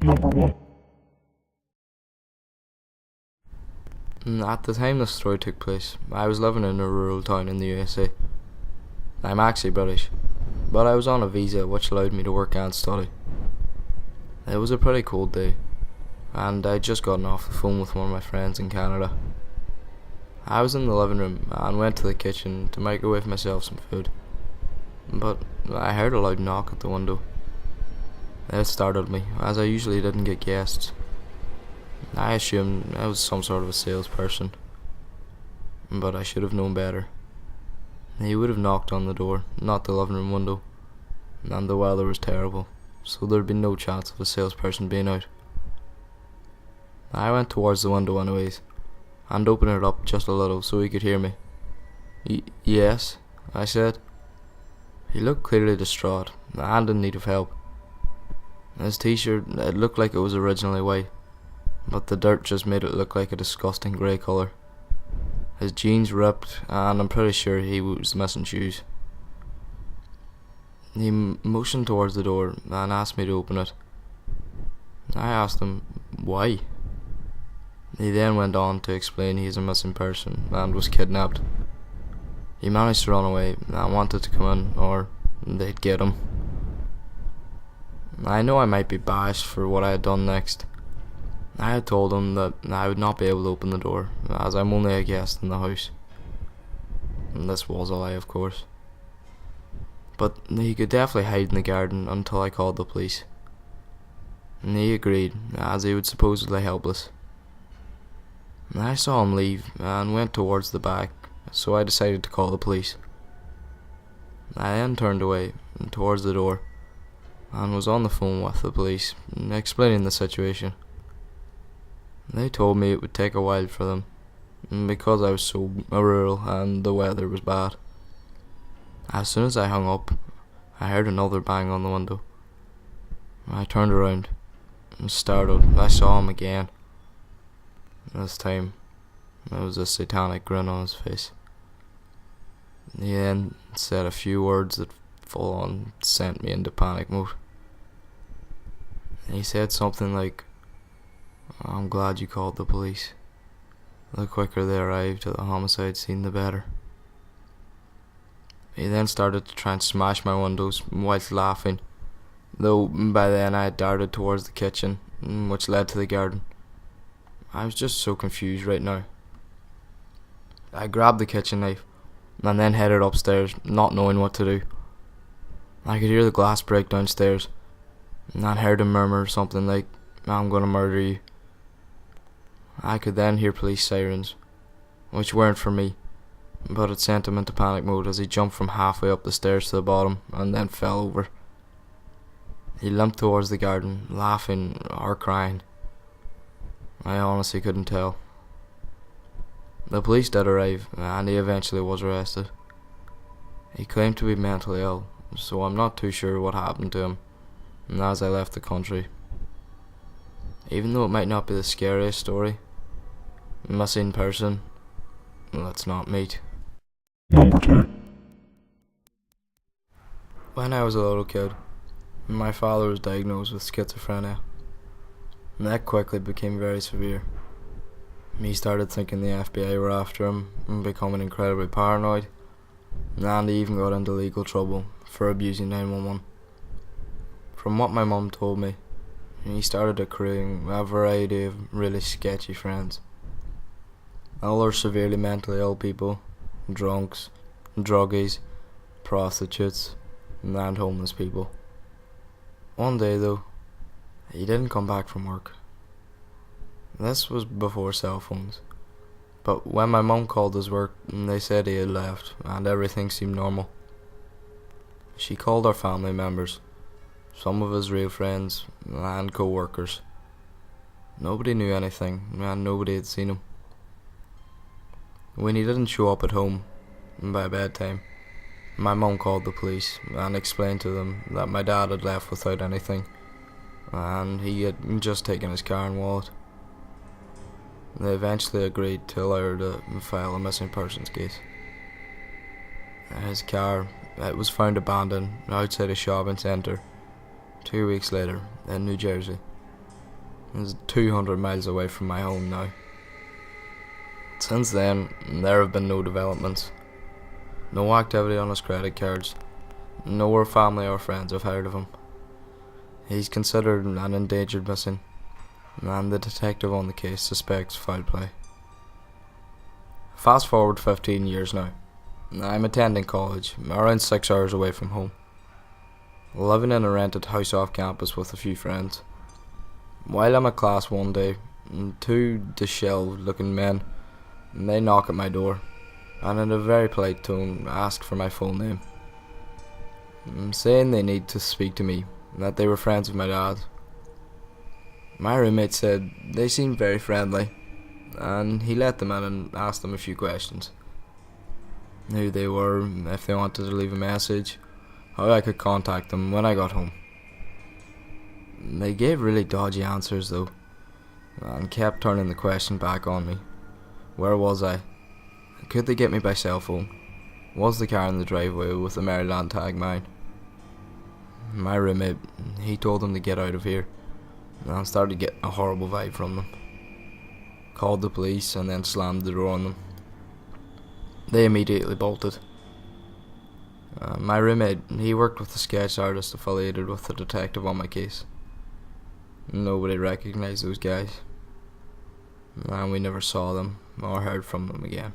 Number one. At the time the story took place, I was living in a rural town in the USA. I'm actually British, but I was on a visa which allowed me to work and study. It was a pretty cold day, and I'd just gotten off the phone with one of my friends in Canada. I was in the living room and went to the kitchen to microwave myself some food, but I heard a loud knock at the window. It startled me, as I usually didn't get guests. I assumed I was some sort of a salesperson, but I should have known better. He would have knocked on the door, not the living room window, and the weather was terrible, so there'd be no chance of a salesperson being out. I went towards the window anyways, and opened it up just a little so he could hear me. Yes, I said. He looked clearly distraught, and in need of help. His t-shirt, it looked like it was originally white, but the dirt just made it look like a disgusting grey colour. His jeans ripped, and I'm pretty sure he was missing shoes. He motioned towards the door and asked me to open it. I asked him, why? He then went on to explain he's a missing person and was kidnapped. He managed to run away and wanted to come in, or they'd get him. I know I might be bashed for what I had done next. I had told him that I would not be able to open the door, as I'm only a guest in the house. And this was a lie, of course. But he could definitely hide in the garden until I called the police. And he agreed, as he was supposedly helpless. I saw him leave and went towards the back, so I decided to call the police. I then turned away towards the door and was on the phone with the police, explaining the situation. They told me it would take a while for them, because I was so rural and the weather was bad. As soon as I hung up, I heard another bang on the window. I turned around, and startled, I saw him again. This time, there was a satanic grin on his face. He then said a few words that full on sent me into panic mode. He said something like, "I'm glad you called the police. The quicker they arrived at the homicide scene, the better." He then started to try and smash my windows whilst laughing, though by then I had darted towards the kitchen, which led to the garden. I was just so confused right now. I grabbed the kitchen knife and then headed upstairs, not knowing what to do. I could hear the glass break downstairs, and I heard him murmur something like, "I'm gonna murder you." I could then hear police sirens, which weren't for me, but it sent him into panic mode as he jumped from halfway up the stairs to the bottom and then fell over. He limped towards the garden, laughing or crying. I honestly couldn't tell. The police did arrive, and he eventually was arrested. He claimed to be mentally ill, so I'm not too sure what happened to him as I left the country. Even though it might not be the scariest story, missing person, let's not meet. Number two. When I was a little kid, my father was diagnosed with schizophrenia, and that quickly became very severe. He started thinking the FBI were after him and becoming incredibly paranoid, and he even got into legal trouble for abusing 911. From what my mum told me, he started accruing a variety of really sketchy friends. All are severely mentally ill people, drunks, druggies, prostitutes, and homeless people. One day though, he didn't come back from work. This was before cell phones, but when my mum called his work, they said he had left and everything seemed normal. She called our family members, some of his real friends and co-workers. Nobody knew anything and nobody had seen him. When he didn't show up at home by bedtime, my mum called the police and explained to them that my dad had left without anything and he had just taken his car and wallet. They eventually agreed to allow her to file a missing persons case. His car, it was found abandoned outside a shopping centre 2 weeks later in New Jersey. is 200 miles away from my home now. Since then, there have been no developments. No activity on his credit cards. No family or friends have heard of him. He's considered an endangered missing, and the detective on the case suspects foul play. Fast forward 15 years now. I'm attending college, around 6 hours away from home. Living in a rented house off campus with a few friends. While I'm at class one day, two disheveled looking men, they knock at my door, and in a very polite tone ask for my full name, saying they need to speak to me, that they were friends of my dad. My roommate said they seemed very friendly, and he let them in and asked them a few questions. Who they were, if they wanted to leave a message, how I could contact them when I got home. They gave really dodgy answers though, and kept turning the question back on me. Where was I? Could they get me by cell phone? Was the car in the driveway with the Maryland tag mine? My roommate, he told them to get out of here, and I started getting a horrible vibe from them. Called the police and then slammed the door on them. They immediately bolted. My roommate, he worked with a sketch artist affiliated with the detective on my case. Nobody recognised those guys, and we never saw them or heard from them again.